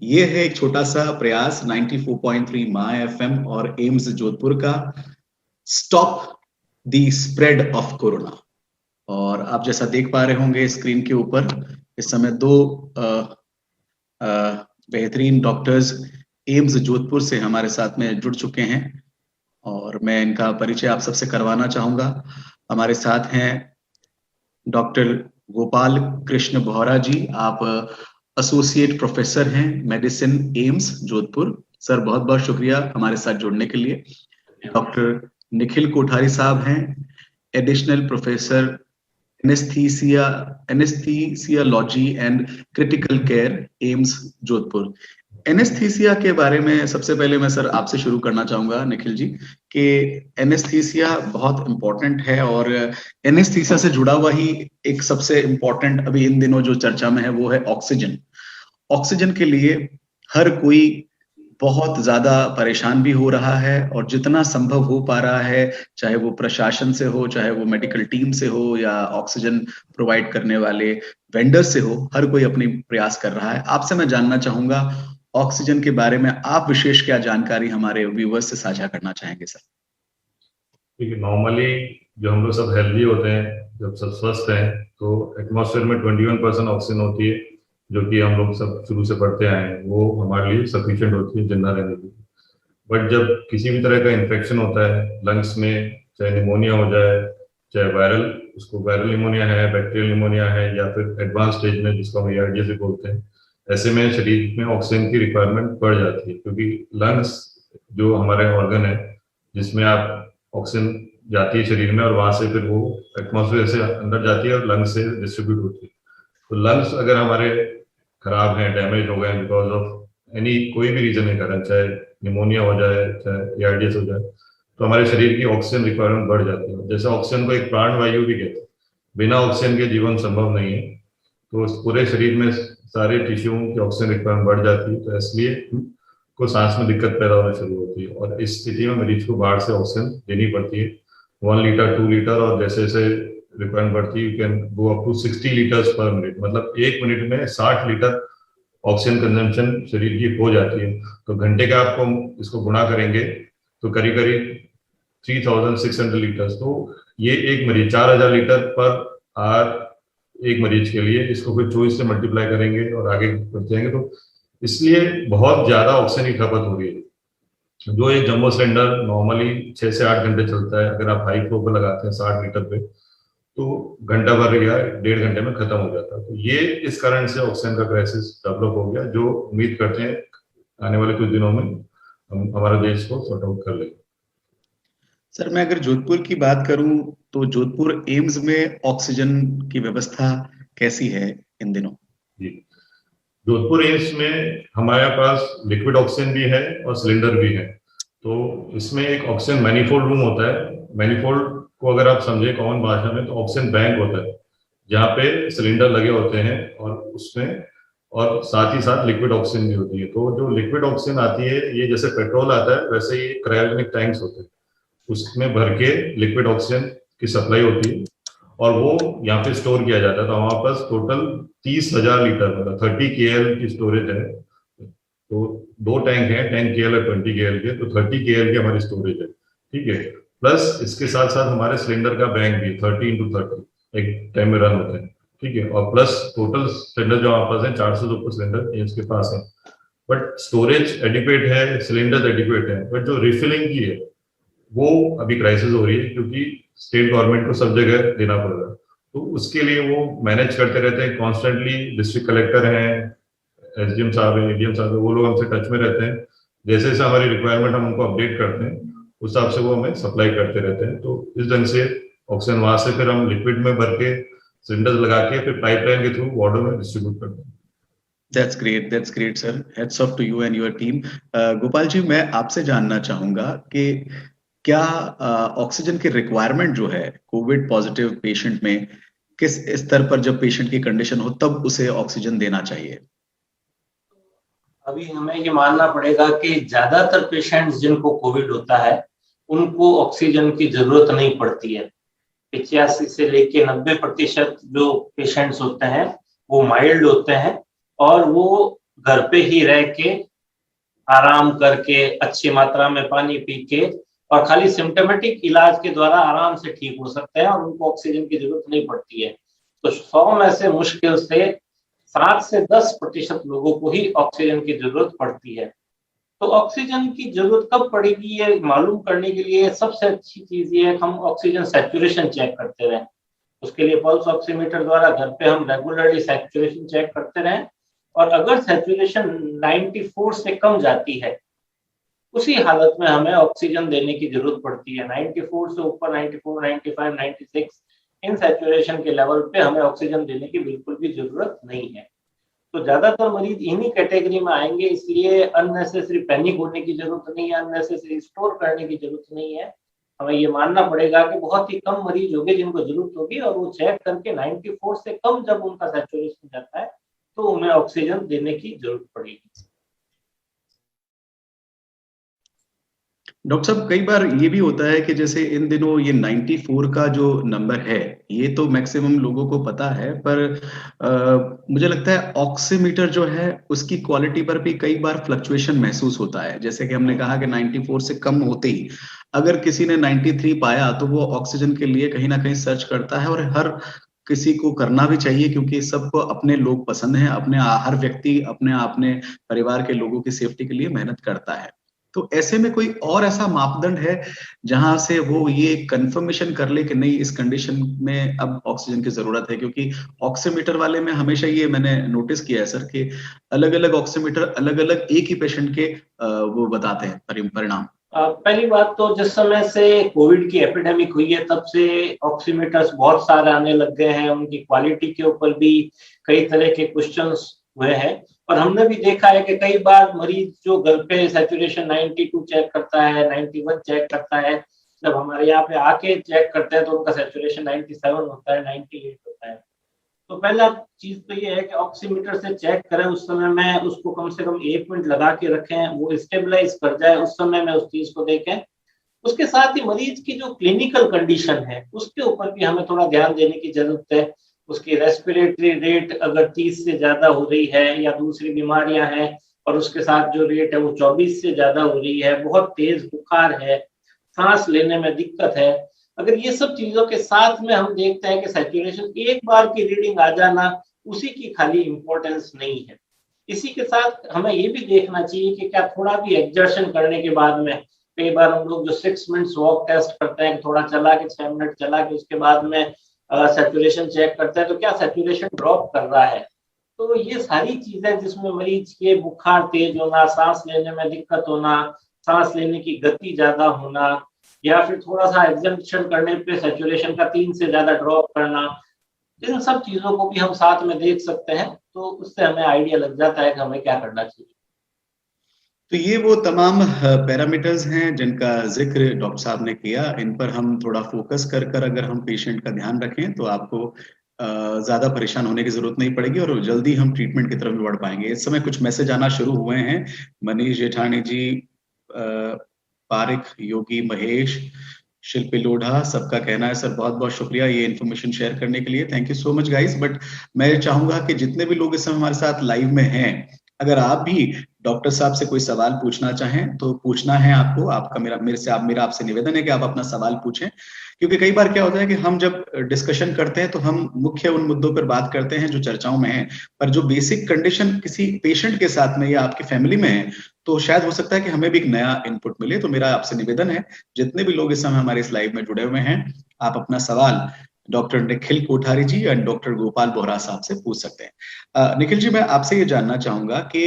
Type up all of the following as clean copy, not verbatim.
ये है एक छोटा सा प्रयास 94.3 माय एफएम और एम्स जोधपुर का, stop the spread of corona. और आप जैसा देख पा रहे होंगे स्क्रीन के ऊपर, इस समय दो बेहतरीन डॉक्टर्स एम्स जोधपुर से हमारे साथ में जुड़ चुके हैं और मैं इनका परिचय आप सबसे करवाना चाहूंगा। हमारे साथ हैं डॉक्टर गोपाल कृष्ण बोहरा जी। आप एसोसिएट प्रोफेसर हैं मेडिसिन एम्स जोधपुर। सर बहुत बहुत शुक्रिया हमारे साथ जुड़ने के लिए। डॉक्टर निखिल कोठारी साहब हैं additional professor anaesthesia anaesthesiology and critical care AIIMS Jodhpur. Anaesthesia के बारे में सबसे पहले मैं सर आपसे शुरू करना चाहूंगा निखिल जी कि एनेस्थीसिया बहुत इंपॉर्टेंट है और एनेस्थीसिया से जुड़ा हुआ ही एक सबसे इंपॉर्टेंट अभी इन दिनों जो चर्चा में है वो है ऑक्सीजन। ऑक्सीजन के लिए हर कोई बहुत ज्यादा परेशान भी हो रहा है और जितना संभव हो पा रहा है, चाहे वो प्रशासन से हो, चाहे वो मेडिकल टीम से हो या ऑक्सीजन प्रोवाइड करने वाले वेंडर से हो, हर कोई अपनी प्रयास कर रहा है। आपसे मैं जानना चाहूंगा ऑक्सीजन के बारे में आप विशेष क्या जानकारी हमारे व्यूवर्स से साझा करना चाहेंगे सर? ठीक है। नॉर्मली जो हम लोग सब हेल्दी होते हैं, जब सब स्वस्थ हैं, तो एटमॉस्फेयर में 21% ऑक्सीजन होती है, जो कि हम लोग सब शुरू से पढ़ते आए हैं, वो हमारे लिए सफिशिएंट होती है जिंदा रहने के लिए। बट जब किसी भी तरह का इन्फेक्शन होता है लंग्स में, चाहे निमोनिया हो जाए, चाहे वायरल, उसको वायरल निमोनिया है, बैक्टीरियल निमोनिया है, या फिर एडवांस स्टेज में जिसको हम ARDS बोलते हैं, ऐसे में शरीर में ऑक्सीजन की रिक्वायरमेंट बढ़ जाती है, क्योंकि लंग्स जो हमारे ऑर्गन है जिसमें आप ऑक्सीजन जाती है शरीर में और वहां से फिर वो एटमॉस्फेयर से अंदर जाती है और लंग्स से डिस्ट्रीब्यूट होती है। तो लंग्स अगर हमारे खराब हैं, डैमेज हो गए बिकॉज ऑफ एनी कोई भी रीजन के कारण, चाहे निमोनिया हो जाए, चाहे ARDS हो जाए, तो हमारे शरीर की ऑक्सीजन रिक्वायरमेंट बढ़ जाती है। जैसे ऑक्सीजन को एक प्राण वायु भी कहते हैं, बिना ऑक्सीजन के जीवन संभव नहीं है। तो पूरे शरीर में सारे टिश्यू की ऑक्सीजन रिक्वायरमेंट बढ़ जाती है, तो इसलिए को सांस में दिक्कत पैदा होना शुरू होती है और इस स्थिति में मरीज को बाहर से ऑक्सीजन देनी पड़ती है, 1 लीटर 2 लीटर, और जैसे जैसे रिक्वायरमेंट बढ़ती है you can go up to 60 litres per minute, मतलब 1 मिनट में 60 लीटर ऑक्सीजन कंजम्पशन शरीर की हो जाती है। तो घंटे का आपको इसको गुणा करेंगे तो करीब करीब 3600 लीटर्स। तो ये एक मरीज 4000 लीटर पर आवर एक मरीज के लिए, इसको फिर 24 से मल्टीप्लाई करेंगे और आगे बढ़ते जाएंगे, तो इसलिए बहुत ज्यादा ऑक्सीजन की खपत हो रही है। जो एक जंबो सिलेंडर नॉर्मली 6 से 8 घंटे चलता है, अगर आप हाई फ्लो पर लगाते हैं 60 लीटर पे, तो घंटा भर या 1.5 घंटे में खत्म हो जाता है। तो ये इस कारण से ऑक्सीजन का क्राइसिस डेवलप हो गया, जो उम्मीद करते हैं आने वाले कुछ दिनों में हम हमारे देश को सॉर्ट आउट कर लेंगे। सर मैं अगर जोधपुर की बात करूं तो जोधपुर एम्स में ऑक्सीजन की व्यवस्था कैसी है इन दिनों? जी, जोधपुर एम्स में हमारे पास लिक्विड ऑक्सीजन भी है और सिलेंडर भी है। तो इसमें एक ऑक्सीजन मैनीफोल्ड रूम होता है। मैनीफोल्ड को अगर आप समझे कॉमन भाषा में, तो ऑक्सीजन बैंक होता है जहाँ पे सिलेंडर लगे होते हैं और उसमें, और साथ ही साथ लिक्विड ऑक्सीजन भी होती है। तो जो लिक्विड ऑक्सीजन आती है, ये जैसे पेट्रोल आता है वैसे ही क्रायोजेनिक टैंक्स होते हैं, उसमें भर के लिक्विड ऑक्सीजन की सप्लाई होती है और वो यहाँ पे स्टोर किया जाता है। तो हमारे पास टोटल 30,000 लीटर, मतलब 30 KL की स्टोरेज है। तो 2 टैंक हैं, 10 KL और 20 KL के, तो 30 KL की हमारी स्टोरेज है, ठीक है। प्लस इसके साथ साथ हमारे सिलेंडर का बैंक भी 30x30 एक टाइम में रन होते हैं, ठीक है। और प्लस टोटल सिलेंडर जो हमारे पास है 400 से ऊपर सिलेंडर इसके पास है। बट स्टोरेज एडिक्वेट है, सिलेंडर एडिक्वेट है, बट जो रिफिलिंग की है वो अभी क्राइसिस हो रही है, क्योंकि स्टेट गवर्नमेंट को सब जगह देना पड़ रहा है। तो उसके लिए वो मैनेज करते रहते हैं कॉन्स्टेंटली। डिस्ट्रिक्ट कलेक्टर हैं, SDM साहब हैं, ADM साहब हैं, वो लोग हमसे टच में रहते हैं। जैसे जैसे हमारी रिक्वायरमेंट हम उनको अपडेट करते हैं, उस हिसाब से वो हमें सप्लाई करते रहते हैं। तो इस ढंग से ऑक्सीजन वहां से फिर हम लिक्विड में भर के सिलेंडर लगा के फिर पाइपलाइन के थ्रू वार्डों में डिस्ट्रीब्यूट करते हैं। That's great sir. Hats off to you and your team. Gopal ji मैं आपसे जानना चाहूंगा कि क्या ऑक्सीजन की रिक्वायरमेंट जो है कोविड पॉजिटिव पेशेंट में किस स्तर पर, जब पेशेंट की कंडीशन हो तब उसे ऑक्सीजन देना चाहिए? अभी हमें ये मानना पड़ेगा कि ज्यादातर पेशेंट्स जिनको कोविड होता है उनको ऑक्सीजन की जरूरत नहीं पड़ती है। 85 से लेके 90% जो पेशेंट्स होते हैं वो माइल्ड होते हैं और वो घर पे ही रह के आराम करके अच्छी मात्रा में पानी पी के और खाली सिम्टोमेटिक इलाज के द्वारा आराम से ठीक हो सकते हैं और उनको ऑक्सीजन की जरूरत नहीं पड़ती है। तो 100 में से मुश्किल से 7 से 10% लोगों को ही ऑक्सीजन की जरूरत पड़ती है। तो ऑक्सीजन की जरूरत कब पड़ेगी ये मालूम करने के लिए सबसे अच्छी चीज ये है कि हम ऑक्सीजन सैचुरेशन चेक करते रहें। उसके लिए पल्स ऑक्सीमीटर द्वारा घर पे हम रेगुलरली सैचुरेशन चेक करते रहें और अगर सैचुरेशन 94 से कम जाती है उसी हालत में हमें ऑक्सीजन देने की जरूरत पड़ती है। 94 से ऊपर 94, 95, 96 इन सैचुरेशन के लेवल पे हमें ऑक्सीजन देने की बिल्कुल भी जरूरत नहीं है। तो ज्यादातर मरीज इन्हीं कैटेगरी में आएंगे, इसलिए अननेसेसरी पैनिक होने की जरूरत नहीं है, अननेसेसरी स्टोर करने की जरूरत नहीं है। हमें ये मानना पड़ेगा कि बहुत ही कम मरीज होंगे जिनको जरूरत होगी और वो चेक करके 94 से कम जब उनका सैचुरेशन जाता है तो उन्हें ऑक्सीजन देने की जरूरत पड़ेगी। डॉक्टर साहब, कई बार ये भी होता है कि जैसे इन दिनों ये 94 का जो नंबर है ये तो मैक्सिमम लोगों को पता है, पर मुझे लगता है ऑक्सीमीटर जो है उसकी क्वालिटी पर भी कई बार फ्लक्चुएशन महसूस होता है। जैसे कि हमने कहा कि 94 से कम होते ही अगर किसी ने 93 पाया तो वो ऑक्सीजन के लिए कहीं ना कहीं सर्च करता है, और हर किसी को करना भी चाहिए क्योंकि सबको अपने लोग पसंद हैं, हर व्यक्ति अपने परिवार के लोगों की सेफ्टी के लिए मेहनत करता है। तो ऐसे में कोई और ऐसा मापदंड है जहां से वो ये कंफर्मेशन कर ले कि नहीं इस कंडीशन में अब ऑक्सीजन की जरूरत है? क्योंकि ऑक्सीमीटर वाले में हमेशा ये मैंने नोटिस किया है सर कि अलग अलग ऑक्सीमीटर अलग अलग एक ही पेशेंट के वो बताते हैं परिणाम। पहली बात तो जिस समय से कोविड की एपिडेमिक हुई है तब से ऑक्सीमीटर्स बहुत सारे आने लग गए हैं, उनकी क्वालिटी के ऊपर भी कई तरह के क्वेश्चंस हुए हैं और हमने भी देखा है कि कई बार मरीज जो घर पे सैचुरेशन 92 चेक करता है, 91 चेक करता है, जब हमारे यहाँ पे आके चेक करते हैं तो उनका सैचुरेशन 97 होता है, 98 होता है। तो पहला चीज तो ये है कि ऑक्सीमीटर से चेक करें उस समय में उसको कम से कम 1 मिनट लगा के रखें, वो स्टेबलाइज कर जाए, उस समय में उस चीज को देखें। उसके साथ ही मरीज की जो क्लिनिकल कंडीशन है उसके ऊपर भी हमें थोड़ा ध्यान देने की जरूरत है। उसकी रेस्पिरेटरी रेट अगर 30 से ज्यादा हो रही है या दूसरी बीमारियां हैं और उसके साथ जो रेट है वो 24 से ज्यादा हो रही है, बहुत तेज बुखार है, सांस लेने में दिक्कत है, अगर ये सब चीजों के साथ में हम देखते हैं कि सैचुरेशन एक बार की रीडिंग आ जाना उसी की खाली इंपॉर्टेंस नहीं है। इसी के साथ हमें ये भी देखना चाहिए कि क्या थोड़ा भी एक्सर्शन करने के बाद में, कई बार हम लोग जो 6 मिनट्स वॉक टेस्ट करते हैं, थोड़ा चला के 6 मिनट चला के उसके बाद में सैचुरेशन चेक करते हैं तो क्या सैचुरेशन ड्रॉप कर रहा है। तो ये सारी चीजें जिसमें मरीज के बुखार तेज होना, सांस लेने में दिक्कत होना, सांस लेने की गति ज्यादा होना या फिर थोड़ा सा एग्जम्पशन करने पे सैचुरेशन का 3 से ज्यादा ड्रॉप करना, इन सब चीजों को भी हम साथ में देख सकते हैं तो उससे हमें आइडिया लग जाता है कि हमें क्या करना चाहिए। तो ये वो तमाम पैरामीटर्स हैं जिनका जिक्र डॉक्टर साहब ने किया, इन पर हम थोड़ा फोकस कर अगर हम पेशेंट का ध्यान रखें तो आपको ज्यादा परेशान होने की जरूरत नहीं पड़ेगी और जल्दी हम ट्रीटमेंट की तरफ भी बढ़ पाएंगे। इस समय कुछ मैसेज आना शुरू हुए हैं। मनीष जेठानी जी, पारिक, योगी, महेश, शिल्पी लोढ़ा, सबका कहना है सर बहुत बहुत शुक्रिया ये इन्फॉर्मेशन शेयर करने के लिए, thank you so much guys. But मैं चाहूंगा कि जितने भी लोग इस समय हमारे साथ लाइव में हैं, अगर आप भी डॉक्टर साहब से कोई सवाल पूछना चाहें तो पूछना है आपको, आपका मेरा आपसे निवेदन है कि आप अपना सवाल पूछें, क्योंकि कई बार क्या होता है कि हम जब डिस्कशन करते हैं तो हम मुख्य उन मुद्दों पर बात करते हैं जो चर्चाओं में है, पर जो बेसिक कंडीशन किसी पेशेंट के साथ में या आपकी फैमिली में है तो शायद हो सकता है कि हमें भी एक नया इनपुट मिले। तो मेरा आपसे निवेदन है, जितने भी लोग इस समय हमारे इस लाइव में जुड़े हुए हैं, आप अपना सवाल doctor Nikhil Kothari ji and doctor Gopal Bohra साहब से पूछ सकते हैं। निखिल जी, मैं आपसे ये जानना चाहूंगा कि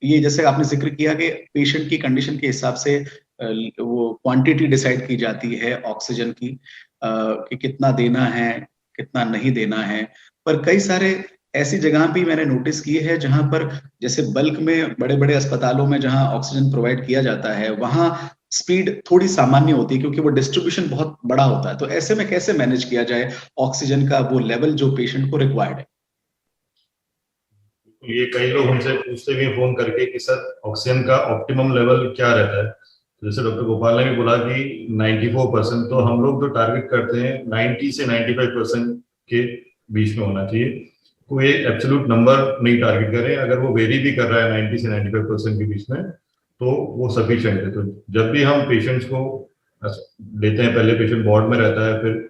ये जैसे आपने जिक्र किया कि पेशेंट की कंडीशन के हिसाब से वो क्वांटिटी डिसाइड की जाती है ऑक्सीजन की, कि कितना देना है कितना नहीं देना है, पर कई सारे ऐसी जगह भी मैंने नोटिस की है जहां पर जैसे बल्क में बड़े बड़े अस्पतालों में जहां ऑक्सीजन प्रोवाइड किया जाता है वहां स्पीड थोड़ी सामान्य होती है क्योंकि वो डिस्ट्रीब्यूशन बहुत बड़ा होता है। तो ऐसे में कैसे मैनेज किया जाए ऑक्सीजन का वो लेवल जो पेशेंट को रिक्वायर्ड है? ये कई लोग हमसे पूछते भी फोन करके कि सर ऑक्सीजन का ऑप्टिमम लेवल क्या रहता है। जैसे डॉक्टर गोपाल ने भी बोला कि 94%, तो हम लोग जो टारगेट करते हैं 90 से 95% के बीच में होना चाहिए। कोई एब्सोल्यूट नंबर नहीं टारगेट करें, अगर वो वेरी भी कर रहा है 90 से 95% के बीच में तो वो सफिशिएंट है। तो जब भी हम पेशेंट्स को लेते हैं, पहले पेशेंट वार्ड में रहता है, फिर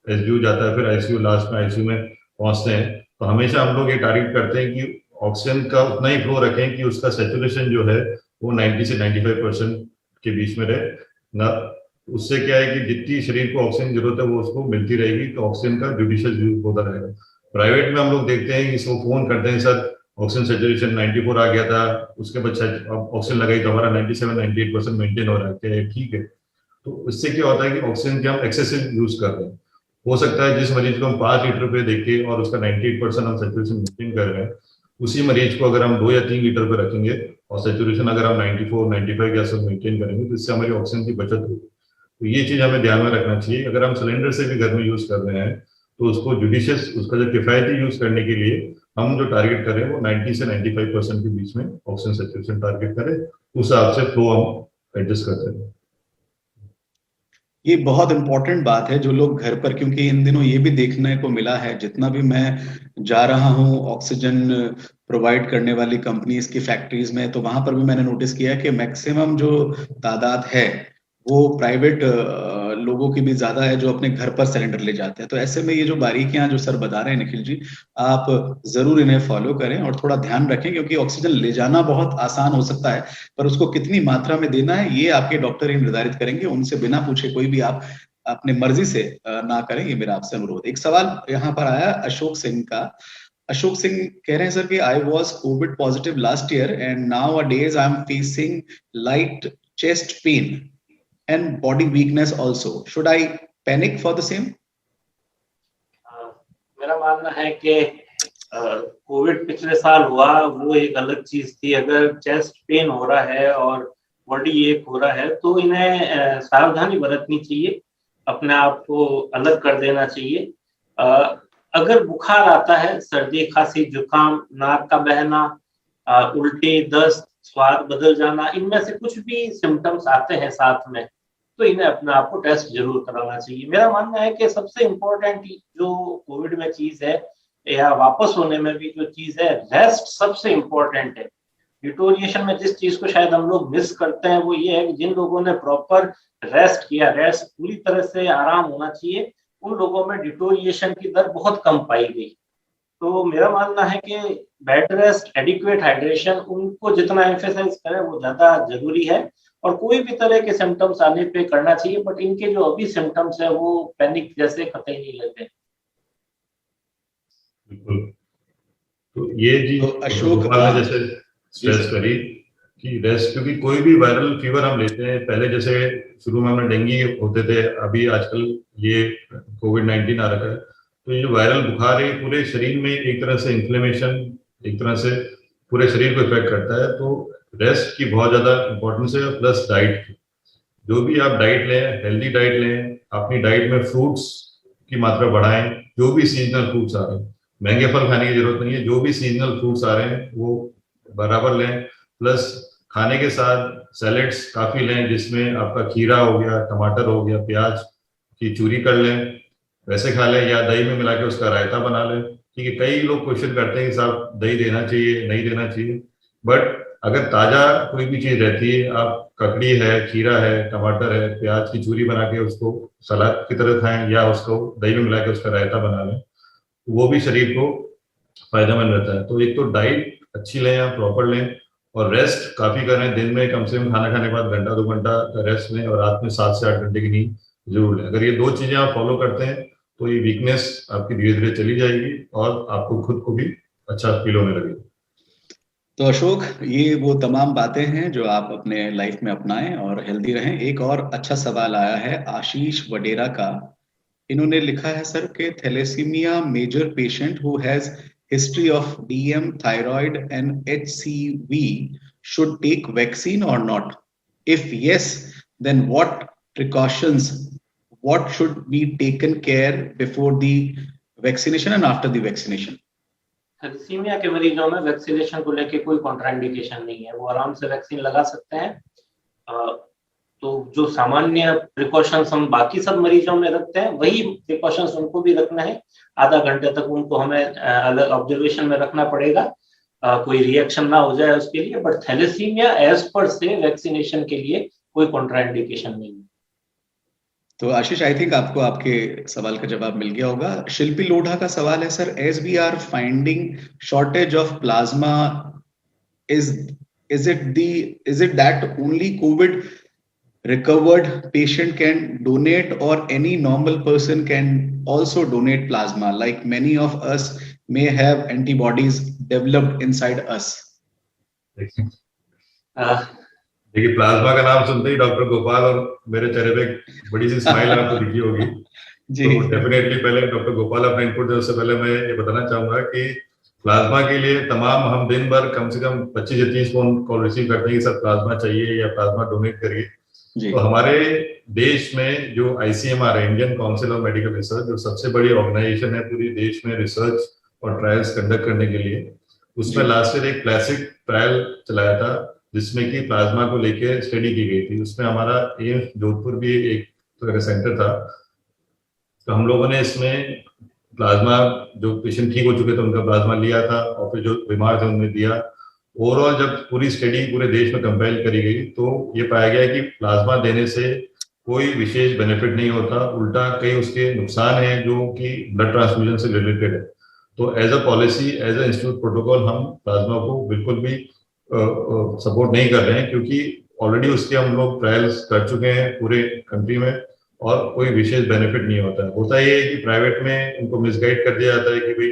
एसडीयू जाता है, फिर आईसीयू, लास्ट में आईसीयू में पहुंचते हैं, तो हमेशा हम लोग ये टारगेट करते हैं कि ऑक्सीजन का उतना ही फ्लो रखें कि उसका सैचुरेशन जो है वो 90 से 95% के बीच में रहे ना। उससे क्या है कि जितनी शरीर को ऑक्सीजन की जरूरत है वो उसको मिलती रहेगी, तो ऑक्सीजन का जुडिशियस यूज होता रहेगा। प्राइवेट में हम लोग देखते हैं कि इसको फोन करते हैं, सर ऑक्सीजन सैचुरेशन 94 आ गया था, उसके बाद ऑक्सीजन लगाई तो हमारा 97-98% मेंटेन हो रहा है, क्या ठीक है? तो इससे क्या होता है कि ऑक्सीजन के हम एक्सेसिव यूज कर रहे हैं। हो सकता है जिस मरीज को हम 5 लीटर पे देखें और उसका 98% हम सैचुरेशन मेंटेन कर रहे हैं, उसी मरीज को अगर हम 2 या 3 लीटर पे रखेंगे और सैचुरेशन अगर हम 94-95 के आसपास मेंटेन करेंगे, तो इससे हमारी ऑक्सीजन की बचत होगी। तो ये चीज हमें ध्यान में रखना चाहिए। अगर हम सिलेंडर से भी घर में यूज कर रहे हैं तो उसको जुडिशियस, उसका जो किफायती यूज करने के लिए हम जो टारगेट करें वो 90 से 95% के बीच में ऑक्सीजन सैचुरेशन टारगेट करें, उस हिसाब से फ्लो हम एडजस्ट करते हैं। ये बहुत इंपॉर्टेंट बात है जो लोग घर पर, क्योंकि इन दिनों ये भी देखने को मिला है, जितना भी मैं जा रहा हूँ ऑक्सीजन प्रोवाइड करने वाली कंपनीज की फैक्ट्रीज में, तो वहां पर भी मैंने नोटिस किया कि मैक्सिमम जो तादाद है वो प्राइवेट लोगों की भी ज्यादा है जो अपने घर पर सिलेंडर ले जाते हैं। तो ऐसे में ये जो बारीकियां जो सर बता रहे हैं निखिल जी, आप जरूर इन्हें फॉलो करें और थोड़ा ध्यान रखें, क्योंकि ऑक्सीजन ले जाना बहुत आसान हो सकता है, पर उसको कितनी मात्रा में देना है ये आपके डॉक्टर ही निर्धारित करेंगे। उनसे बिना पूछे कोई भी आप अपने मर्जी से ना करें, ये मेरा आपसे अनुरोध। एक सवाल यहाँ पर आया अशोक सिंह का। अशोक सिंह कह रहे हैं सर कि I was Covid positive last year and now a days I am facing light chest pain and body weakness also. Should I panic for the same? मेरा मानना है कि कोविड पिछले साल हुआ वो एक अलग चीज थी। अगर चेस्ट पेन हो रहा है और बॉडी एक हो रहा है तो इन्हें सावधानी बरतनी चाहिए, अपने आप को अलग कर देना चाहिए। अगर बुखार आता है, सर्दी खांसी जुकाम, नाक का बहना, उल्टी दस्त, स्वाद बदल जाना, इनमें से कुछ भी सिम्टम्स आते हैं साथ में, तो इन्हें अपने आप को टेस्ट जरूर कराना चाहिए। मेरा मानना है कि सबसे इम्पोर्टेंट जो कोविड में चीज है या वापस होने में भी जो चीज है, रेस्ट सबसे इम्पोर्टेंट है। डिटोरिएशन में जिस चीज को शायद हम लोग मिस करते हैं वो ये है कि जिन लोगों ने प्रॉपर रेस्ट किया, रेस्ट पूरी तरह से आराम होना चाहिए, उन लोगों में डिटोरिएशन की दर बहुत कम पाई गई। तो मेरा मानना है कि बेड रेस्ट, एडिक्वेट हाइड्रेशन, उनको जितना एम्फेसाइज करें वो ज्यादा जरूरी है। और कोई भी तरह के सिम्टम्स आने पे करना चाहिए, बट इनके जो अभी सिम्टम्स है वो पैनिक जैसे कतई नहीं लगते। बिल्कुल। तो ये जी तो अशोक ने जैसे स्ट्रेस करी कि रेस्ट, क्योंकि कोई भी वायरल फीवर हम लेते हैं, पहले जैसे शुरू में हमें डेंगू होते थे, अभी आजकल ये कोविड-19 आ रखा है, तो ये जो वायरल बुखार है पूरे शरीर में एक तरह से इन्फ्लेमेशन, एक तरह से पूरे शरीर को इफेक्ट करता है। तो रेस्ट की बहुत ज्यादा इंपॉर्टेंस है, प्लस डाइट की। जो भी आप डाइट लें, हेल्दी डाइट लें, अपनी डाइट में फ्रूट्स की मात्रा बढ़ाएं, जो भी सीजनल फ्रूट्स आ रहे हैं, महंगे फल खाने की जरूरत नहीं है, जो भी सीजनल फ्रूट्स आ रहे हैं वो बराबर लें। प्लस खाने के साथ सैलेड्स काफी लें, जिसमें आपका खीरा हो गया, टमाटर हो गया, प्याज की चूरी कर लें, वैसे खा लें, या दही में मिला के उसका रायता बना लें। ठीक है, कई लोग क्वेश्चन करते हैं कि साहब दही देना चाहिए नहीं देना चाहिए, बट अगर ताजा कोई भी चीज रहती है, आप ककड़ी है, खीरा है, टमाटर है, प्याज की चूरी बना के उसको सलाद की तरह खाएं, या उसको दही में मिला के उसका रायता बना लें, वो भी शरीर को फायदेमंद रहता है। तो एक तो डाइट अच्छी लें, आप प्रॉपर लें, और रेस्ट काफी करें। दिन में कम से कम खाना खाने के बाद 1-2 घंटा रेस्ट लें, और रात में 7 से 8 घंटे की नींद जरूर लें। अगर ये 2 चीजें आप फॉलो करते हैं तो ये वीकनेस आपकी धीरे धीरे चली जाएगी और आपको खुद को भी अच्छा फील होने लगेगा। तो अशोक, ये वो तमाम बातें हैं जो आप अपने लाइफ में अपनाएं और हेल्दी रहें। एक और अच्छा सवाल आया है आशीष वडेरा का। इन्होंने लिखा है सर के thalassemia major patient who has history of DM, thyroid and HCV should take vaccine और not? If yes, then what precautions, what should be taken care before the vaccination and after the vaccination? Thalassemia के मरीजों में vaccination को लेके कोई contraindication नहीं है, वो आराम से वैक्सीन लगा सकते हैं। तो जो सामान्य प्रिकॉशंस हम बाकी सब मरीजों में रखते हैं वही प्रिकॉशंस उनको भी रखना है। आधा घंटे तक उनको हमें अलग ऑब्जर्वेशन में रखना पड़ेगा, कोई रिएक्शन ना हो जाए उसके लिए। बट थैलेसीमिया एज पर से वैक्सीनेशन के लिए कोई कॉन्ट्राइंडिकेशन नहीं है। तो आशीष, आई थिंक आपको आपके सवाल का जवाब मिल गया होगा। शिल्पी लोढ़ा का सवाल है, sir, as we are finding shortage of plasma, is it that only COVID recovered patient can donate, or any normal person can also donate plasma, like many of us may have antibodies developed inside us? देखिए, plasma का नाम सुनते ही doctor Gopal और मेरे चेहरे पे बड़ी सी smile आपको दिखी होगी। जी। तो डेफिनेटली पहले डॉक्टर गोपाल अपना इनपुट दे उससे पहले मैं ये बताना चाहूंगा कि प्लाज्मा के लिए तमाम हम दिन भर कम से कम 25 या 30 फोन कॉल रिसीव करते हैं कि सर प्लाज्मा चाहिए या प्लाज्मा डोनेट करिए। तो हमारे देश में जो ICMR है, Indian council of medical research, जो सबसे बड़ी ऑर्गेनाइजेशन है पूरी देश में रिसर्च और ट्रायल्स कंडक्ट करने के लिए, उसमें लास्ट ईयर एक क्लासिक ट्रायल चलाया था जिसमें कि प्लाज्मा को लेके स्टडी की गई थी। उसमें हमारा एम्स जोधपुर भी एक तरह सेंटर था। तो हम लोगों ने इसमें प्लाज्मा, जो पेशेंट ठीक हो चुके थे उनका प्लाज्मा लिया था और फिर जो बीमार थे उन्हें दिया। ओवरऑल जब पूरी स्टडी पूरे देश में कंपाइल करी गई तो ये पाया गया कि प्लाज्मा देने से कोई विशेष बेनिफिट नहीं होता, उल्टा कई उसके नुकसान हैं जो कि ब्लड ट्रांसफ्यूजन से रिलेटेड है। तो as a policy, as a institute protocol हम प्लाज्मा को बिल्कुल भी सपोर्ट नहीं कर रहे हैं, क्योंकि ऑलरेडी उसके हम लोग ट्रायल्स कर चुके हैं पूरे कंट्री में और कोई विशेष बेनिफिट नहीं होता है। होता ये है कि प्राइवेट में उनको मिसगाइड कर दिया जाता है कि भाई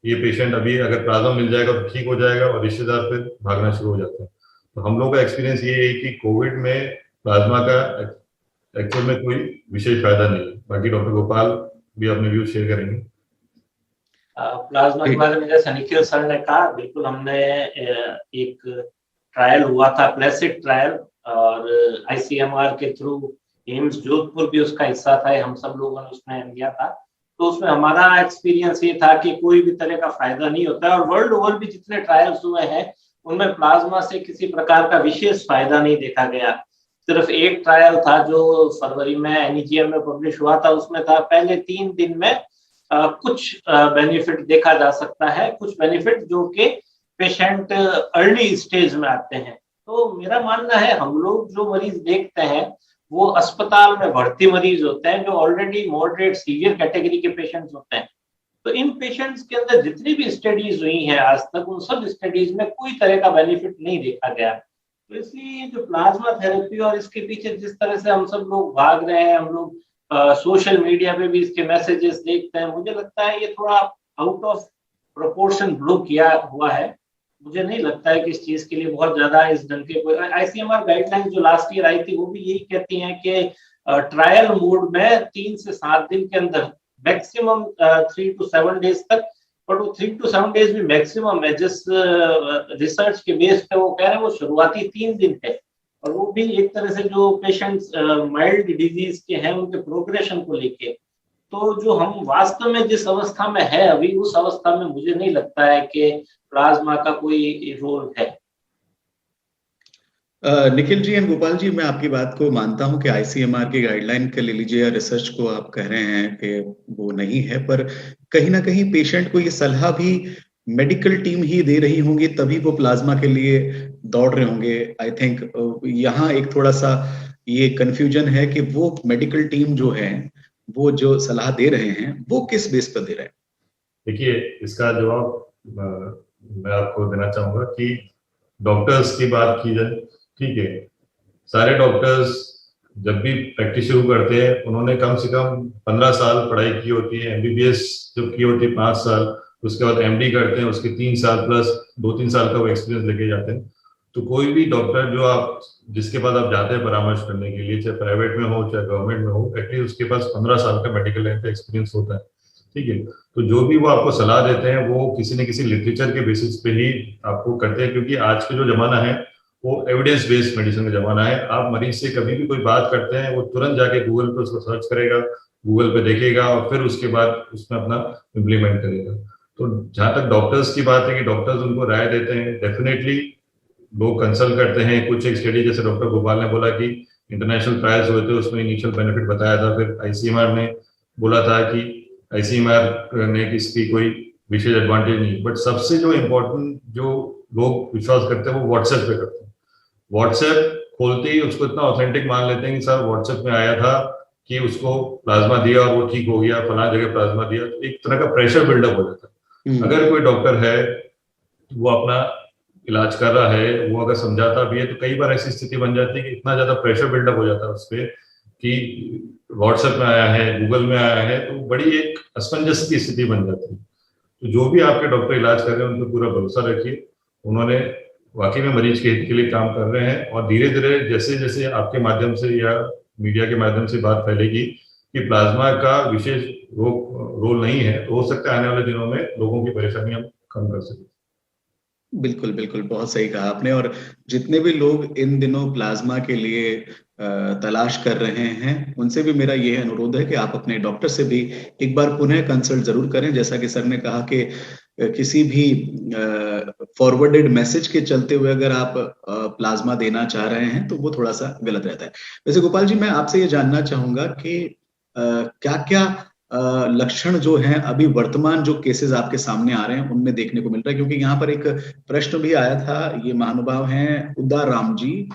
ये पेशेंट अभी अगर प्लाज्मा मिल जाएगा तो ठीक हो जाएगा, और रिश्तेदार फिर भागना शुरू हो जाते हैं। तो हम लोग का एक्सपीरियंस ये है कि कोविड में प्लाज्मा का एक्चुअल में कोई विशेष फायदा नहीं है। बाकी डॉक्टर गोपाल भी अपने व्यूज शेयर करेंगे। प्लाज्मा के बारे में जैसे निखिल सर ने कहा, बिल्कुल हमने एक ट्रायल हुआ था, प्लेसिड ट्रायल, और ICMR के थ्रू एम्स जोधपुर भी उसका हिस्सा था, हम सब लोगों ने उसमें लिया था। तो उसमें हमारा एक्सपीरियंस ये था कि कोई भी तरह का फायदा नहीं होता है, और वर्ल्ड ओवर भी जितने ट्रायल्स हुए हैं उनमें प्लाज्मा से किसी प्रकार का विशेष फायदा नहीं देखा गया। सिर्फ एक ट्रायल था जो फरवरी में NEJM में पब्लिश हुआ था, उसमें था पहले 3 दिन में कुछ बेनिफिट देखा जा सकता है, कुछ बेनिफिट जो कि पेशेंट अर्ली स्टेज में आते हैं। तो मेरा मानना है हम लोग जो मरीज देखते हैं वो अस्पताल में भर्ती मरीज होते हैं जो ऑलरेडी मॉडरेट सीवियर कैटेगरी के पेशेंट्स होते हैं। तो इन पेशेंट्स के अंदर जितनी भी स्टडीज हुई हैं आज तक, उन सब स्टडीज में कोई तरह का बेनिफिट नहीं देखा गया। तो इसलिए जो प्लाज्मा थेरेपी और इसके पीछे जिस तरह से हम सब लोग भाग रहे हैं, हम लोग सोशल मीडिया पे भी इसके मैसेजेस देखते हैं, मुझे लगता है ये थोड़ा आउट ऑफ प्रोपोर्शन ब्लो किया हुआ है। मुझे नहीं लगता है कि इस चीज के लिए बहुत ज्यादा इस ढंग के कोई ICMR गाइडलाइंस जो लास्ट ईयर आई थी वो भी यही कहती हैं कि ट्रायल मोड में 3 से 7 दिन के अंदर मैक्सिमम 3 to 7 डेज तक, बट वो 3 to 7 डेज भी मैक्सिमम है। जिस रिसर्च के बेस पे वो कह रहे हैं वो शुरुआती 3 दिन है, और वो भी एक तरह से जो पेशेंट्स माइल्ड डिजीज के हैं उनके प्रोग्रेशन को लेके। तो जो हम वास्तव में जिस अवस्था में है अभी, उस अवस्था में मुझे नहीं लगता है कि प्लाज्मा का कोई रोल है। निखिल जी एंड गोपाल जी, मैं आपकी बात को मानता हूं कि ICMR की गाइडलाइन के ले लीजिए या रिसर्च को आप कह रहे हैं कि वो नहीं है, पर कहीं ना कहीं पेशेंट को ये सलाह भी मेडिकल टीम ही दे रही होंगी, तभी वो प्लाज्मा के लिए दौड़ रहे होंगे। आई थिंक यहाँ एक थोड़ा सा ये कंफ्यूजन है कि वो मेडिकल टीम जो है वो जो सलाह दे रहे हैं वो किस बेस पर दे रहे हैं। देखिए, इसका जवाब मैं आपको देना चाहूंगा कि डॉक्टर्स की बात की जाए, ठीक है, सारे डॉक्टर्स जब भी प्रैक्टिस शुरू करते हैं उन्होंने कम से कम 15 साल पढ़ाई की होती है, MBBS जो की होती है 5 साल, उसके बाद MD करते हैं, उसके 3 साल प्लस 2-3 साल का वो एक्सपीरियंस लेके जाते हैं। तो कोई भी डॉक्टर जो आप जिसके पास आप जाते हैं परामर्श करने के लिए, चाहे प्राइवेट में हो चाहे गवर्नमेंट में हो, एटलीस्ट उसके पास 15 साल का मेडिकल लाइन का एक्सपीरियंस होता है, ठीक है। तो जो भी वो आपको सलाह देते हैं वो किसी न किसी लिटरेचर के बेसिस पे ही आपको करते हैं, क्योंकि आज का जो जमाना है वो एविडेंस बेस्ड मेडिसिन का जमाना है। आप मरीज से कभी भी कोई बात करते हैं वो तुरंत जाके गूगल पे उसको सर्च करेगा, गूगल पे देखेगा और फिर उसके बाद उसमें अपना इम्प्लीमेंट करेगा। तो जहां तक डॉक्टर्स की बात है कि डॉक्टर्स उनको राय देते हैं, डेफिनेटली लोग कंसल्ट करते हैं। कुछ एक स्टडी जैसे डॉक्टर गोपाल ने बोला कि इंटरनेशनल ट्रायल्स हुए थे, उसमें इनिशियल बेनिफिट बताया था, फिर आईसीएमआर ने बोला था कि आईसीएमआर ने कि इसकी कोई विशेष एडवांटेज नहीं, बट सबसे जो इम्पोर्टेंट जो लोग विश्वास करते हैं वो व्हाट्सएप पे करते हैं। व्हाट्सएप खोलते ही उसको इतना ऑथेंटिक मान लेते हैं कि सर व्हाट्सएप में आया था कि उसको प्लाज्मा दिया और वो ठीक हो गया, फलां जगह प्लाज्मा दिया, तो एक तरह का प्रेशर बिल्डअप हो जाता है। अगर कोई डॉक्टर है वो अपना इलाज कर रहा है, वो अगर समझाता भी है, तो कई बार ऐसी स्थिति बन जाती है कि इतना ज्यादा प्रेशर बिल्डअप हो जाता है उस पर कि व्हाट्सएप में आया है, गूगल में आया है, तो बड़ी एक असमंजस की स्थिति बन जाती है। तो जो भी आपके डॉक्टर इलाज कर रहे हैं उन पर पूरा भरोसा रखिए, उन्होंने वाकई में मरीज के हित के लिए काम कर रहे हैं। और धीरे धीरे जैसे जैसे आपके माध्यम से या मीडिया के माध्यम से बात फैलेगी कि प्लाज्मा का विशेष रोल नहीं है, तो हो सकता है आने वाले दिनों में लोगों की परेशानी हम कम कर सकें। बिल्कुल बिल्कुल, बहुत सही कहा आपने। और जितने भी लोग इन दिनों प्लाज्मा के लिए तलाश कर रहे हैं, उनसे भी मेरा ये अनुरोध है कि आप अपने डॉक्टर से भी एक बार पुनः कंसल्ट जरूर करें। जैसा कि सर ने कहा कि किसी भी फॉरवर्डेड मैसेज के चलते हुए अगर आप प्लाज्मा देना चाह रहे हैं तो वो थोड़ा सा गलत रहता है। वैसे गोपाल जी, मैं आपसे ये जानना चाहूंगा कि क्या क्या लक्षण जो हैं अभी वर्तमान जो केसेस आपके सामने आ रहे हैं उनमें देखने को मिल रहा है, क्योंकि यहाँ पर एक प्रश्न भी आया था। ये महानुभाव हैं उदार राम जी,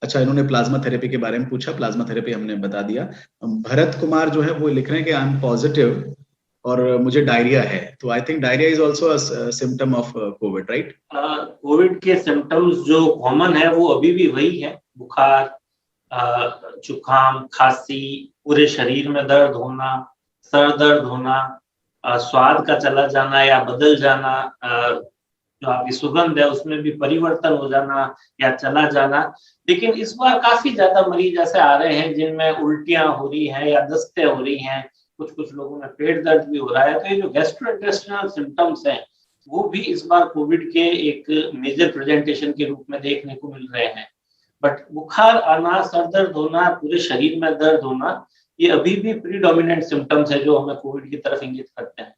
अच्छा, इन्होंने प्लाज्मा थेरेपी के बारे में पूछा, प्लाज्मा थेरेपी हमने बता दिया। भरत कुमार जो है वो लिख रहे हैं कि आई एम पॉजिटिव और मुझे डायरिया है, तो I think diarrhoea is also a symptom of Covid, right? Covid के सिम्टम्स जो कॉमन है वो अभी भी वही है, बुखार, जुकाम, खांसी, पूरे शरीर में दर्द होना, सर दर्द होना, स्वाद का चला जाना या बदल जाना, जो आपकी सुगंध है उसमें भी परिवर्तन हो जाना या चला जाना। लेकिन इस बार काफी ज्यादा मरीज ऐसे आ रहे हैं जिनमें उल्टियां हो रही हैं या दस्ते हो रही हैं, कुछ लोगों में पेट दर्द भी हो रहा है। तो ये जो गैस्ट्रोइंटेस्टिनल सिम्टम्स हैं वो भी इस बार कोविड के एक मेजर प्रेजेंटेशन के रूप में देखने को मिल रहे हैं। बट बुखार आना, सर दर्द होना, पूरे शरीर में दर्द होना, ये अभी भी प्रीडोमिनेंट सिम्टम्स है जो हमें कोविड की तरफ इंगित करते हैं।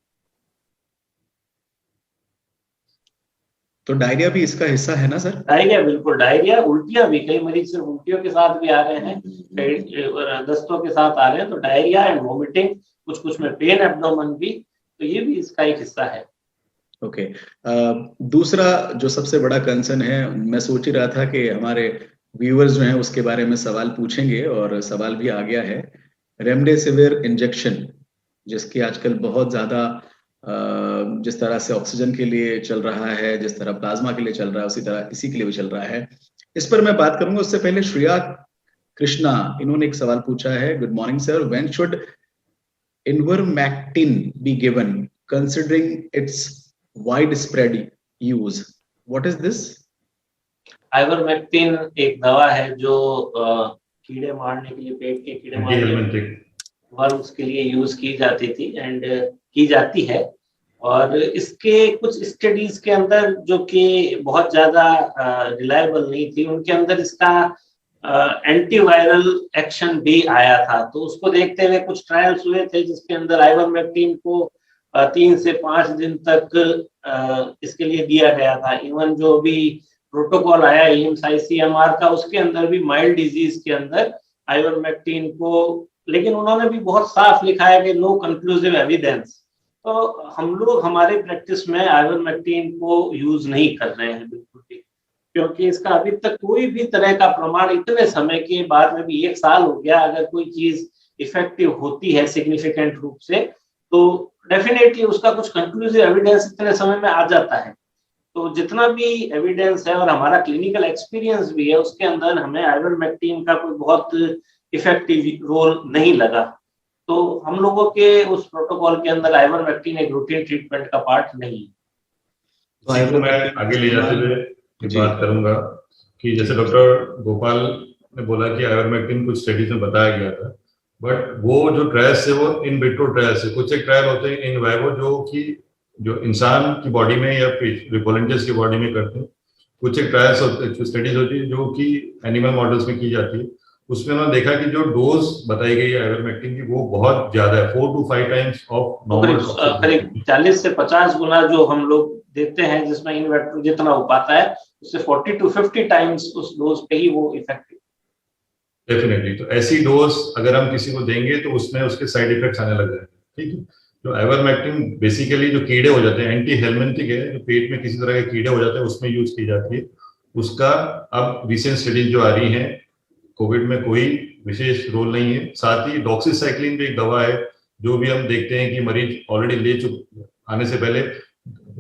तो डायरिया भी इसका हिस्सा है ना सर? डायरिया, बिल्कुल, डायरिया, उल्टियां भी, कई मरीज सिर्फ उल्टियों के साथ भी आ रहे हैं, कई दस्तों के साथ आ रहे हैं। तो डायरिया एंड वोमिटिंग, कुछ में पेन एब्डोमेन भी, तो ये भी इसका एक हिस्सा है। ओके, दूसरा जो सबसे बड़ा कंसर्न है, मैं सोच ही रहा था कि हमारे व्यूअर्स जो हैं उसके बारे में सवाल पूछेंगे और सवाल भी आ गया है। रेमडेसिविर इंजेक्शन, जिसकी आजकल बहुत ज्यादा जिस तरह से ऑक्सीजन के लिए चल रहा है, जिस तरह प्लाज्मा के लिए चल रहा है, उसी तरह इसी के लिए भी चल रहा है। इस पर मैं बात करूंगा। उससे पहले श्रेया कृष्णा, इन्होंने एक सवाल पूछा है। Good morning sir, when should ivermectin be given considering its wide spread use? What is this? Ivermectin एक दवा है जो कीड़े मारने के लिए, पेट के कीड़े मारने वर्म्स के लिए यूज की जाती थी एंड की जाती है। और इसके कुछ स्टडीज के अंदर जो कि बहुत ज्यादा रिलायबल नहीं थी, उनके अंदर इसका एंटीवायरल एक्शन भी आया था। तो उसको देखते हुए कुछ ट्रायल्स हुए थे जिसके अंदर आइवरमेक्टिन को 3 से 5 दिन तक इसके लिए दिया गया था। इवन जो भी प्रोटोकॉल आया एम्स ICMR का, उसके अंदर भी माइल्ड डिजीज के अंदर आइवरमेक्टिन को, लेकिन उन्होंने भी बहुत साफ लिखा है कि नो कंक्लूसिव एविडेंस। तो हम लोग हमारे प्रैक्टिस में आइवरमेक्टिन को यूज नहीं कर रहे हैं बिल्कुल भी, क्योंकि इसका अभी तक कोई भी तरह का प्रमाण, इतने समय के बाद में भी 1 साल हो गया, अगर कोई चीज इफेक्टिव होती है सिग्निफिकेंट रूप से तो डेफिनेटली उसका कुछ कंक्लूसिव एविडेंस इतने समय में आ जाता है। तो जितना भी एविडेंस है और हमारा क्लिनिकल एक्सपीरियंस भी है, उसके अंदर हमें आइवरमेक्टिन का कोई बहुत इफेक्टिव रोल नहीं लगा। तो हम लोगों के उस प्रोटोकॉल के अंदर आइवरमेक्टिन एक रूटीन ट्रीटमेंट का पार्ट नहीं है। तो मैं आगे ले जाते हुए बात करूंगा कि जैसे डॉक्टर गोपाल ने बोला कि आइवरमेक्टिन कुछ स्टडीज में बताया गया था, बट वो जो ट्रायल्स है वो इन विट्रो ट्रायल्स है। कुछ एक ट्रायल होते हैं इन वाइवो जो इंसान की बॉडी में या वॉलंटियर्स की बॉडी में करते हैं। कुछ एक ट्रायल्स होते हैं, स्टडीज होती है जो कि एनिमल मॉडल्स में की जाती है। उसमें उन्होंने देखा कि जो डोज बताई गई है आइवरमेक्टिन की वो बहुत ज्यादा है, 4 to 5 टाइम्स ऑफ नॉर्मल, करीब 40 से 50 गुना जो हम लोग देते हैं, जिसमें इन विट्रो जितना हो पाता है उससे 40 to 50 टाइम्स उस डोज पे ही वो इफेक्टिव। डेफिनेटली। तो ऐसी डोज अगर हम किसी को देंगे तो उसमें उसके साइड इफेक्ट्स आने लग जाएंगे, ठीक है। तो आइवरमेक्टिन बेसिकली जो कीड़े हो जाते हैं, एंटी हेलमिंथिक है, जो पेट में किसी तरह के कीड़े हो जाते हैं उसमें यूज की जाती है। उसका अब रिसेंट स्टडीज जो आ रही है, कोविड में कोई विशेष रोल नहीं है। साथ ही डॉक्सीसाइक्लिन भी एक दवा है जो भी हम देखते हैं कि मरीज ऑलरेडी आने से पहले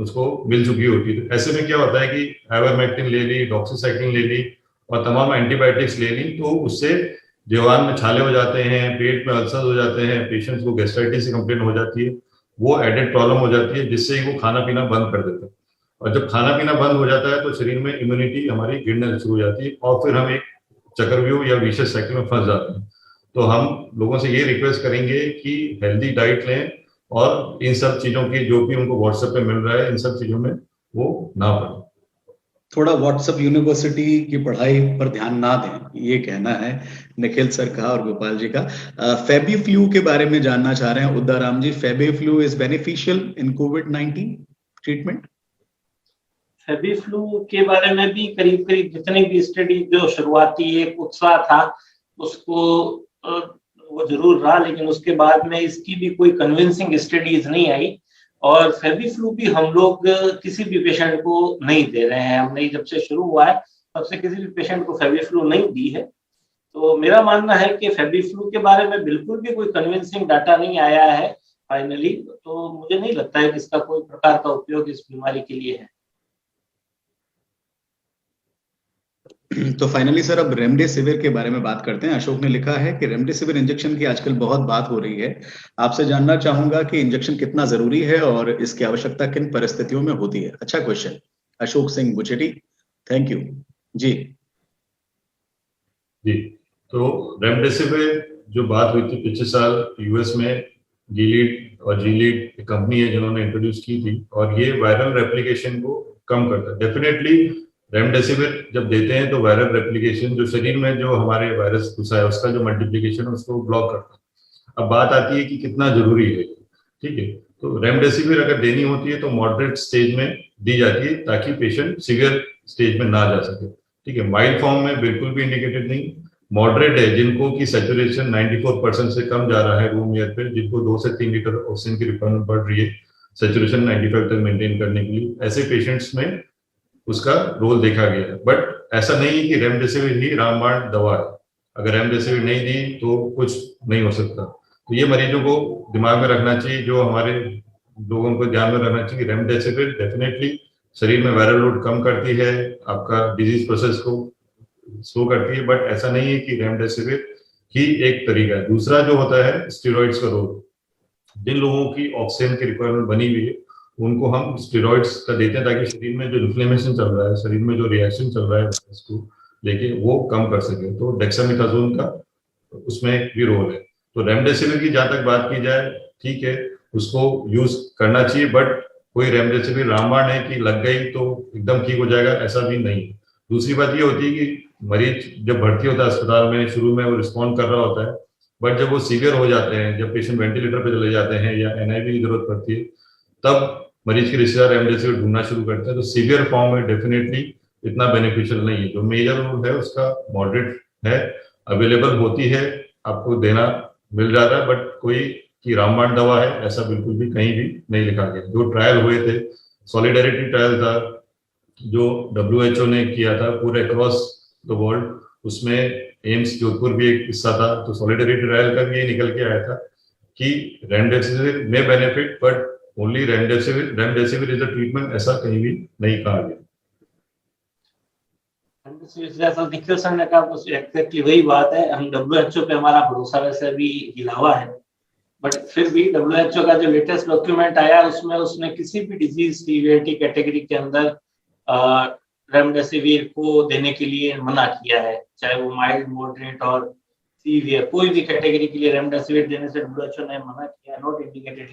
उसको मिल चुकी होती है। तो ऐसे में क्या होता है कि आइवरमेक्टिन ले ली, डॉक्सीसाइक्लिन ले ली और तमाम एंटीबायोटिक्स ले ली, तो उससे जीवान में छाले हो जाते हैं, पेट में अल्सर हो जाते हैं, पेशेंट्स को गैस्ट्राइटिस की कंप्लेन हो जाती है, वो एडेड प्रॉब्लम हो जाती है, जिससे वो खाना पीना बंद कर देते हैं। और जब खाना पीना बंद हो जाता है तो शरीर में इम्यूनिटी हमारी गिरने शुरू हो जाती है और फिर हम एक चक्रव्यूह या विशेष साइकिल में फंस जाते हैं। तो हम लोगों से ये रिक्वेस्ट करेंगे कि हेल्दी डाइट लें और इन सब चीजों की जो भी उनको व्हाट्सएप पे मिल रहा है, इन सब चीजों में वो ना पड़े। थोड़ा व्हाट्सएप यूनिवर्सिटी की पढ़ाई पर ध्यान ना दें, ये कहना है निखिल सर का और गोपाल जी का। फेबीफ्लू के बारे में जानना चाह रहे हैं Uddaram ji. Fabiflu is beneficial in कोविड-19 ट्रीटमेंट? फेबीफ्लू के बारे में भी करीब करीब जितनी भी स्टडी, जो शुरुआती एक उत्साह था उसको वो जरूर रहा, लेकिन उसके बाद में इसकी भी कोई कन्विंसिंग स्टडीज नहीं आई। और फेबीफ्लू भी हम लोग किसी भी पेशेंट को नहीं दे रहे हैं। हमने जब से शुरू हुआ है तब से किसी भी पेशेंट को फेबीफ्लू नहीं दी है। तो मेरा मानना है कि फेबीफ्लू के बारे में बिल्कुल भी कोई कन्विंसिंग डाटा नहीं आया है फाइनली। तो मुझे नहीं लगता है कि इसका कोई प्रकार का उपयोग इस बीमारी के लिए है। तो फाइनली सर, अब रेमडेसिविर के बारे में बात करते हैं। अशोक ने लिखा है कि रेमडेसिविर इंजेक्शन की आजकल बहुत बात हो रही है। आपसे जानना चाहूंगा कि इंजेक्शन कितना जरूरी है और इसकी आवश्यकता किन परिस्थितियों में होती है। अच्छा question, Ashok Singh Bucheti, thank you ji. जी, तो रेमडेसिविर जो बात हुई थी पिछले साल यूएस में, जीलीड और जीलीड कंपनी है जिन्होंने इंट्रोड्यूस की थी, और ये वायरल रेप्लिकेशन को कम करता है। डेफिनेटली रेमडेसिविर जब देते हैं तो वायरल रेप्लिकेशन, जो शरीर में जो हमारे वायरस घुसा है उसका जो मल्टीप्लिकेशन उसको ब्लॉक करता है। अब बात आती है कि कितना जरूरी है, ठीक है। तो रेमडेसिविर अगर देनी होती है तो मॉडरेट स्टेज में दी जाती है ताकि पेशेंट सीवियर स्टेज में ना जा सके, ठीक है। माइल्ड फॉर्म में बिल्कुल भी इंडिकेटेड नहीं। मॉडरेट है जिनको की सैचुरेशन 94% से कम जा रहा है रूम एयर पे, जिनको 2 से 3 लीटर ऑक्सीजन की रिक्वायरमेंट पड़ रही है सैचुरेशन 95 तक मेंटेन करने के लिए, ऐसे पेशेंट्स में उसका रोल देखा गया है। बट ऐसा नहीं है कि रेमडेसिविर ही रामबाण दवा है। अगर रेमडेसिविर नहीं दी तो कुछ नहीं हो सकता। तो ये मरीजों को दिमाग में रखना चाहिए, जो हमारे लोगों को ध्यान में रखना चाहिए कि रेमडेसिविर डेफिनेटली शरीर में वायरल लोड कम करती है, आपका डिजीज प्रोसेस को स्लो करती है, बट ऐसा नहीं है कि रेमडेसिविर ही एक तरीका है। दूसरा जो होता है स्टेरॉइड्स का रोल। जिन लोगों की ऑक्सीजन की रिक्वायरमेंट बनी हुई है उनको हम स्टेरॉइड्स का देते हैं ताकि शरीर में जो इन्फ्लेमेशन चल रहा है, शरीर में जो रिएक्शन चल रहा है उसको लेके वो कम कर सके। तो डेक्सामेथासोन का उसमें भी रोल है। तो रेमडेसिविर की जहां तक बात की जाए, ठीक है, उसको यूज करना चाहिए, बट कोई रेमडेसिविर रामबाण है कि लग गई तो एकदम ठीक हो जाएगा, ऐसा भी नहीं। दूसरी बात ये होती है कि मरीज जब भर्ती होता है अस्पताल में, शुरू में वो रिस्पॉन्ड कर रहा होता है, बट जब वो सीवियर हो जाते हैं, जब पेशेंट वेंटिलेटर पे चले जाते हैं या एनआईवी की जरूरत पड़ती है, तब मरीज के रिश्तेदार रेमडेसिविर ढूंढना शुरू करते हैं। तो सीवियर फॉर्म में डेफिनेटली इतना बेनिफिशियल नहीं है। जो मेजर रोल है उसका मॉडरेट है, अवेलेबल होती है, आपको देना मिल जाता है, बट कोई की रामबाण दवा है ऐसा बिल्कुल भी कहीं भी नहीं लिखा गया। जो ट्रायल हुए थे, सॉलिडेरिटी ट्रायल था जो WHO ने किया था पूरे अक्रॉस द वर्ल्ड, उसमें एम्स जोधपुर भी एक हिस्सा था। तो सॉलिडेरिटी ट्रायल का भी ये निकल के आया था कि रेमडेसिविर में benefit, but only remdesivir is the treatment, ऐसा कहीं भी नहीं कहा गया। जैसा निखिल सर ने कहा बस एक्जैक्टली वही बात है। हम WHO पे हमारा भरोसा वैसे भी हिला हुआ है, बट फिर भी WHO का जो लेटेस्ट डॉक्यूमेंट आया उसमें उसने किसी भी डिजीज सीवियरिटी कैटेगरी के अंदर रेमडेसिविर को देने के लिए मना किया है, चाहे वो माइल्ड, मॉडरेट और सीवियर, कोई भी कैटेगरी के लिए रेमडेसिविर देने से WHO ने मना किया, नॉट इंडिकेटेड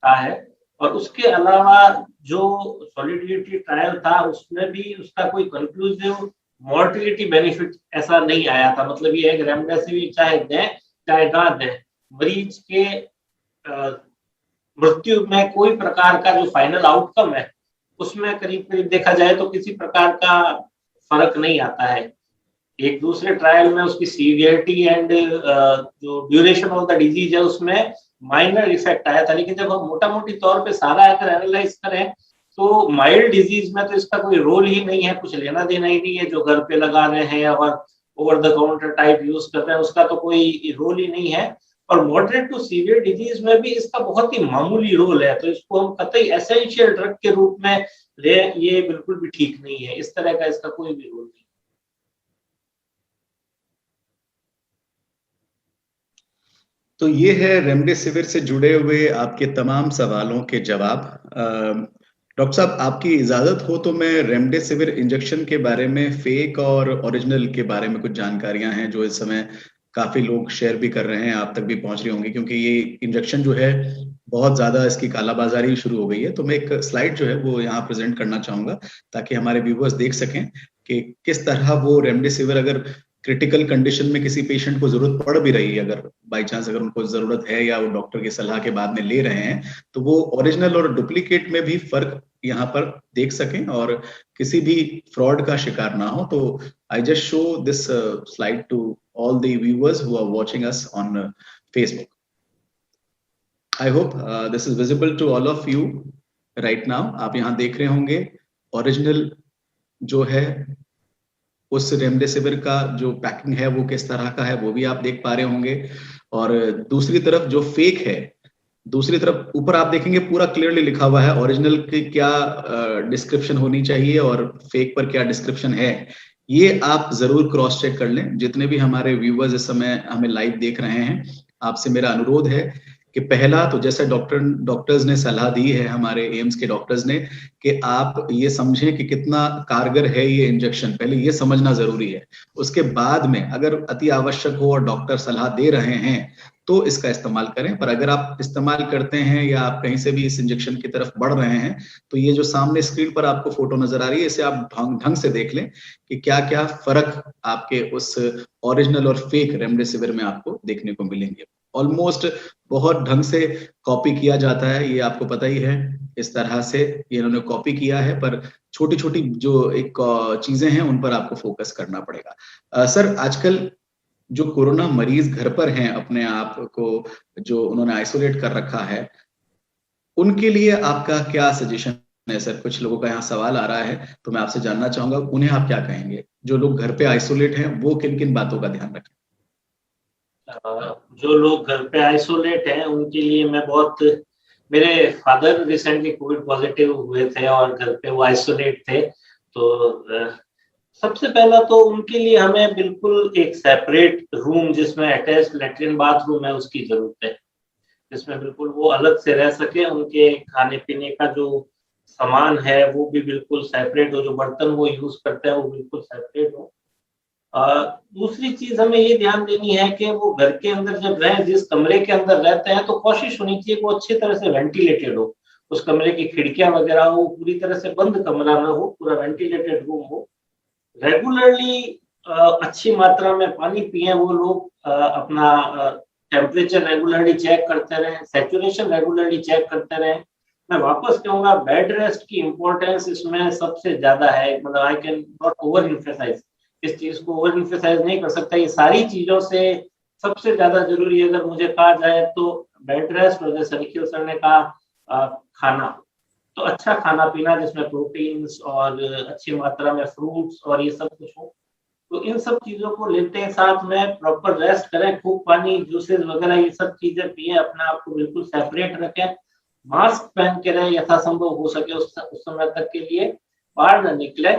है। और उसके अलावा जो सॉलिडिटी ट्रायल था उसमें भी उसका कोई कंक्लूसिव मॉर्टिलिटी बेनिफिट ऐसा नहीं आया था। मतलब ये है कि रेमडेसिविर चाहे दें चाहे ना दें, मरीज के मृत्यु में कोई प्रकार का जो फाइनल आउटकम है उसमें करीब करीब देखा जाए तो किसी प्रकार का फर्क नहीं आता है। एक दूसरे ट्रायल में उसकी सीवियरिटी एंड जो ड्यूरेशन ऑफ द डिजीज है उसमें माइनर इफेक्ट आया था, लेकिन जब हम मोटा मोटी तौर पे सारा अगर एनालाइज करें तो माइल्ड डिजीज में तो इसका कोई रोल ही नहीं है, कुछ लेना देना ही नहीं है। जो घर पे लगा रहे हैं और over the counter type use कर रहे हैं उसका तो कोई रोल ही नहीं है, और मॉडरेट टू सीवियर डिजीज में भी इसका बहुत ही मामूली रोल है। तो इसको हम कतई एसेंशियल ड्रग के रूप में ले, ये बिल्कुल भी ठीक नहीं है, इस तरह का इसका कोई भी रोल नहीं। तो ये है रेमडेसिविर से जुड़े हुए आपके तमाम सवालों के जवाब। डॉक्टर साहब, आपकी इजाजत हो तो मैं रेमडेसिविर इंजेक्शन के बारे में, फेक और ओरिजिनल के बारे में कुछ जानकारियां हैं जो इस समय काफी लोग शेयर भी कर रहे हैं, आप तक भी पहुंच रही होंगी, क्योंकि ये इंजेक्शन जो है बहुत ज्यादा इसकी कालाबाजारी शुरू हो गई है। तो मैं एक स्लाइड जो है वो यहाँ प्रेजेंट करना चाहूंगा ताकि हमारे व्यूवर्स देख सकें कि किस तरह वो रेमडेसिविर अगर क्रिटिकल कंडीशन में किसी पेशेंट को जरूरत पड़ भी रही है, अगर बाई चांस अगर उनको जरूरत है या वो डॉक्टर की सलाह के बाद में ले रहे हैं, तो वो ओरिजिनल और डुप्लीकेट में भी फर्क यहाँ पर देख सकें और किसी भी फ्रॉड का शिकार ना हो। तो I just show this slide to all the viewers who are watching us on Facebook. I hope this is visible to all of you right now. आप यहाँ देख रहे होंगे ओरिजिनल जो है उस रेमडेसिविर का जो पैकिंग है वो किस तरह का है वो भी आप देख पा रहे होंगे, और दूसरी तरफ जो फेक है, दूसरी तरफ ऊपर आप देखेंगे पूरा क्लियरली लिखा हुआ है ओरिजिनल की क्या डिस्क्रिप्शन होनी चाहिए और फेक पर क्या डिस्क्रिप्शन है। ये आप जरूर क्रॉस चेक कर लें। जितने भी हमारे व्यूवर्स इस समय हमें लाइव देख रहे हैं, आपसे मेरा अनुरोध है कि पहला तो जैसे डॉक्टर्स ने सलाह दी है, हमारे एम्स के डॉक्टर्स ने, कि आप ये समझें कि कितना कारगर है ये इंजेक्शन, पहले ये समझना जरूरी है। उसके बाद में अगर अति आवश्यक हो और डॉक्टर सलाह दे रहे हैं तो इसका इस्तेमाल करें, पर अगर आप इस्तेमाल करते हैं या आप कहीं से भी इस इंजेक्शन की तरफ बढ़ रहे हैं तो ये जो सामने स्क्रीन पर आपको फोटो नजर आ रही है, इसे आप ढंग से देख लें कि क्या क्या फर्क आपके उस ओरिजिनल और फेक रेमडेसिविर में आपको देखने को मिलेंगे। ऑलमोस्ट बहुत ढंग से कॉपी किया जाता है, ये आपको पता ही है, इस तरह से ये इन्होंने कॉपी किया है, पर छोटी छोटी जो एक चीजें हैं उन पर आपको फोकस करना पड़ेगा। सर, आजकल जो कोरोना मरीज घर पर हैं, अपने आप को जो उन्होंने आइसोलेट कर रखा है, उनके लिए आपका क्या सजेशन है? सर, कुछ लोगों का यहाँ सवाल आ रहा है तो मैं आपसे जानना चाहूंगा, उन्हें आप क्या कहेंगे? जो लोग घर पे आइसोलेट हैं वो किन किन बातों का ध्यान रखें? जो लोग घर पे आइसोलेट हैं उनके लिए मैं बहुत, मेरे फादर रिसेंटली कोविड पॉजिटिव हुए थे और घर पे वो आइसोलेट थे, तो सबसे पहला तो उनके लिए हमें बिल्कुल एक सेपरेट रूम जिसमें अटैच लेटरिन बाथरूम है उसकी जरूरत है, जिसमें बिल्कुल वो अलग से रह सके। उनके खाने पीने का जो सामान है वो भी बिल्कुल सेपरेट हो, जो बर्तन वो यूज करते हैं वो बिल्कुल सेपरेट हो। दूसरी चीज हमें ये ध्यान देनी है कि वो घर के अंदर जब रहे, जिस कमरे के अंदर रहते हैं, तो कोशिश होनी चाहिए वो अच्छी तरह से वेंटिलेटेड हो, उस कमरे की खिड़कियां वगैरह हो, पूरी तरह से बंद कमरा ना हो, पूरा वेंटिलेटेड रूम हो। रेगुलरली अच्छी मात्रा में पानी पिए वो लोग, अपना टेम्परेचर रेगुलरली चेक करते रहें, सैचुरेशन रेगुलरली चेक करते रहें। मैं वापस कहूंगा बेड रेस्ट की इम्पोर्टेंस इसमें सबसे ज्यादा है, मतलब I can not over emphasise, इस चीज को ओवर इम्फेसाइज नहीं कर सकता। ये सारी चीजों से सबसे ज्यादा जरूरी है अगर मुझे कहा जाए तो बेड रेस्ट, और जैसे निखिल सर ने कहा खाना, तो अच्छा खाना पीना जिसमें प्रोटीन्स और अच्छी मात्रा में फ्रूट्स और ये सब कुछ हो, तो इन सब चीजों को लेते हैं, साथ में प्रॉपर रेस्ट करें, खूब पानी, जूसेस वगैरह ये सब चीजें पिए, अपने आप को बिल्कुल सेपरेट रखें, मास्क पहन के रहें, यथासंभव हो सके उस समय तक के लिए बाहर न निकले।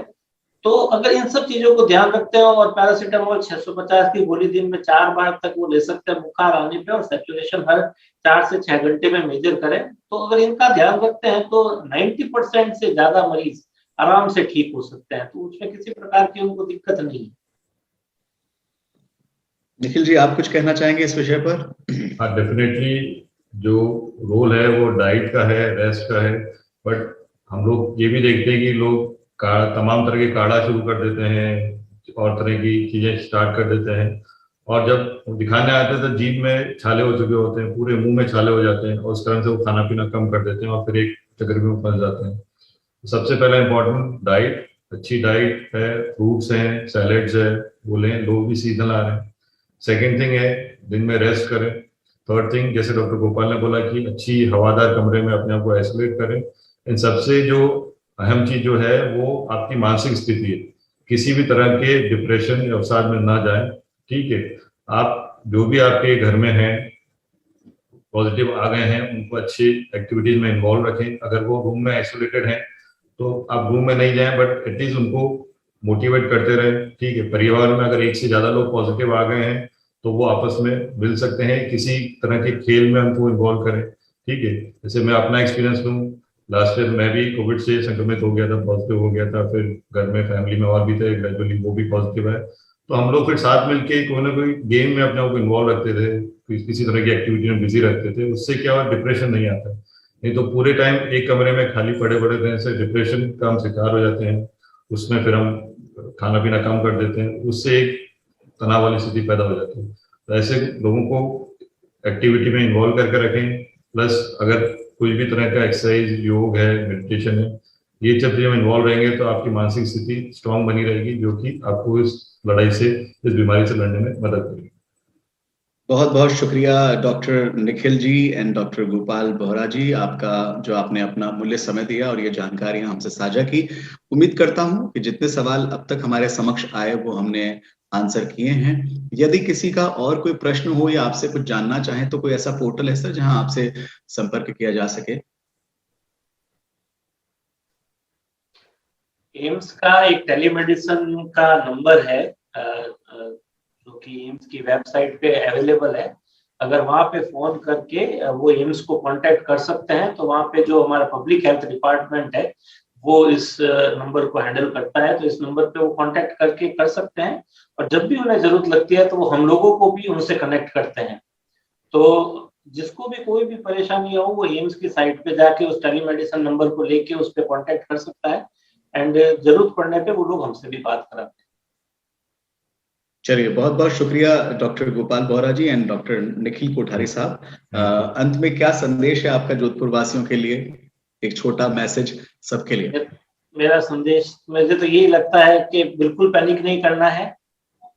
तो अगर इन सब चीजों को ध्यान रखते हैं और पैरासीटामोल 650 की गोली दिन में 4 बार तक वो ले सकते हैं बुखार आने पे, और सैचुरेशन हर 4 से 6 घंटे में मेजर करें, तो अगर इनका ध्यान रखते हैं तो 90% से ज्यादा मरीज आराम से ठीक हो सकते हैं, तो उसमें किसी प्रकार की उनको दिक्कत नहीं है। निखिल जी, आप कुछ कहना चाहेंगे इस विषय पर? हाँ, डेफिनेटली जो रोल है वो डाइट का है, रेस्ट का है, बट हम लोग ये भी देखते हैं कि लोग तमाम तरह के काढ़ा शुरू कर देते हैं और तरह की चीजें स्टार्ट कर देते हैं, और जब दिखाने आते हैं तो जीभ में छाले हो चुके होते हैं, पूरे मुंह में छाले हो जाते हैं, और उस कारण से वो खाना पीना कम कर देते हैं और फिर एक चक्कर में फंस जाते हैं। सबसे पहला इम्पोर्टेंट डाइट, अच्छी डाइट है, फ्रूट्स हैं, सैलेड्स है, वो लें, लोग भी सीजनल आ रहे हैं। सेकेंड थिंग है, दिन में रेस्ट करें। थर्ड थिंग, जैसे डॉक्टर गोपाल ने बोला कि अच्छी हवादार कमरे में अपने आप को आइसोलेट करें। इन सबसे जो अहम चीज जो है वो आपकी मानसिक स्थिति है। किसी भी तरह के डिप्रेशन या अवसाद में ना जाएं, ठीक है। आप जो भी आपके घर में हैं पॉजिटिव आ गए हैं, उनको अच्छी एक्टिविटीज में इन्वॉल्व रखें। अगर वो रूम में आइसोलेटेड हैं तो आप रूम में नहीं जाएं, बट एटलीस्ट उनको मोटिवेट करते रहें, ठीक है। परिवार में अगर एक से ज्यादा लोग पॉजिटिव आ गए हैं तो वो आपस में मिल सकते हैं, किसी तरह के खेल में उनको इन्वॉल्व करें, ठीक है। जैसे मैं अपना एक्सपीरियंस लूँ, लास्ट ईयर मैं भी कोविड से संक्रमित हो गया था, पॉजिटिव हो गया था, फिर घर में फैमिली में और भी थे, ग्रेजुअली वो भी पॉजिटिव है। तो हम लोग फिर साथ मिलके कोई ना कोई गेम में अपने आप को इन्वॉल्व रखते थे, किसी तरह की एक्टिविटी में बिजी रखते थे। उससे क्या हुआ, डिप्रेशन नहीं आता। नहीं तो पूरे टाइम एक कमरे में खाली पड़े पड़े रहने से डिप्रेशन का हम शिकार हो जाते हैं। उसमें फिर हम खाना पीना कम कर देते हैं, उससे एक तनाव वाली स्थिति पैदा हो जाती है। तो ऐसे लोगों को एक्टिविटी में इन्वॉल्व करके रखें। प्लस अगर कोई भी तरह का एक्सरसाइज, योग है, मेडिटेशन है, ये सब चीजों में इन्वॉल्व रहेंगे तो आपकी मानसिक स्थिति स्ट्रांग बनी रहेगी, जो कि आपको इस लड़ाई से, इस बीमारी से लड़ने में मदद करेगी। बहुत बहुत शुक्रिया doctor Nikhil ji and doctor Gopal Bohra ji, आपका जो आपने अपना मूल्य समय दिया और ये जानकारियां हमसे साझा की। उम्मीद करता हूं कि जितने सवाल अब तक हमारे समक्ष आए वो हमने आंसर किए हैं। यदि किसी का और कोई प्रश्न हो या आपसे कुछ जानना चाहें तो कोई ऐसा पोर्टल है सर जहां आपसे संपर्क किया जा सके? एम्स का एक टेलीमेडिसिन का नंबर है जो कि एम्स की वेबसाइट पे अवेलेबल है। अगर वहां पे फोन करके वो एम्स को कांटेक्ट कर सकते हैं तो वहां पे जो हमारा पब्लिक हेल्थ डिपार्टमेंट है वो इस नंबर को हैंडल करता है। तो इस नंबर पे वो कांटेक्ट करके कर सकते हैं, और जब भी उन्हें जरूरत लगती है तो वो हम लोगों को भी उनसे कनेक्ट करते हैं। तो जिसको भी कोई भी परेशानी हो वो एम्स की साइट पे जाके उस टेलीमेडिसिन नंबर को लेके उस पे कांटेक्ट कर सकता है, एंड जरूरत पड़ने पे वो लोग हमसे भी बात कराते हैं। चलिए, बहुत बहुत शुक्रिया doctor Gopal Bohra ji and doctor Nikhil Kothari साहब। अंत में क्या संदेश है आपका जोधपुर वासियों के लिए, एक छोटा मैसेज सबके लिए? मेरा संदेश, मुझे तो यही लगता है कि बिल्कुल पैनिक नहीं करना है।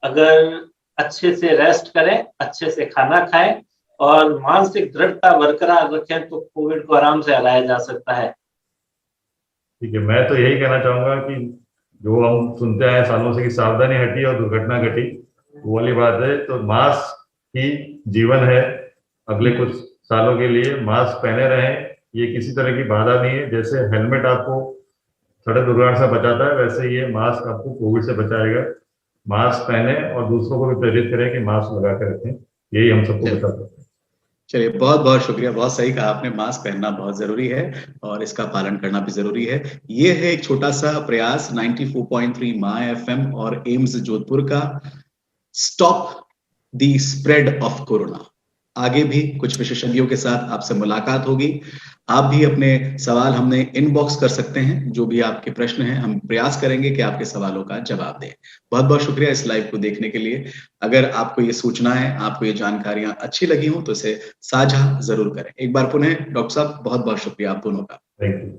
अगर अच्छे से रेस्ट करें, अच्छे से खाना खाएं और मानसिक दृढ़ता बरकरार रखें तो कोविड को आराम से हराया जा सकता है। ठीक है, मैं तो यही कहना चाहूंगा कि जो हम सुनते आए सालों से कि सावधानी हटी और दुर्घटना घटी, वो वाली बात है। तो मास्क ही जीवन है। अगले कुछ सालों के लिए मास्क पहने रहें, ये किसी तरह की बाधा नहीं है। जैसे हेलमेट आपको सड़क दुर्घटना से बचाता है, वैसे ये मास्क आपको कोविड से बचाएगा। मास्क पहने और दूसरों को भी प्रेरित करें कि मास्क लगा कर रखें, यही हम सबको बता सकते हैं। चलिए, बहुत बहुत शुक्रिया, बहुत सही कहा आपने। मास्क पहनना बहुत जरूरी है और इसका पालन करना भी जरूरी है। ये है एक छोटा सा प्रयास 94.3 माय एफएम और एम्स जोधपुर का, stop the spread of corona. आगे भी कुछ विशेषज्ञों के साथ आपसे मुलाकात होगी। आप भी अपने सवाल हमने इनबॉक्स कर सकते हैं, जो भी आपके प्रश्न हैं हम प्रयास करेंगे कि आपके सवालों का जवाब दें। बहुत बहुत शुक्रिया इस लाइव को देखने के लिए। अगर आपको ये सूचनाएं, आपको ये जानकारियां अच्छी लगी हो तो इसे साझा जरूर करें। एक बार पुनः डॉक्टर साहब, बहुत बहुत शुक्रिया आप दोनों का। Thank you.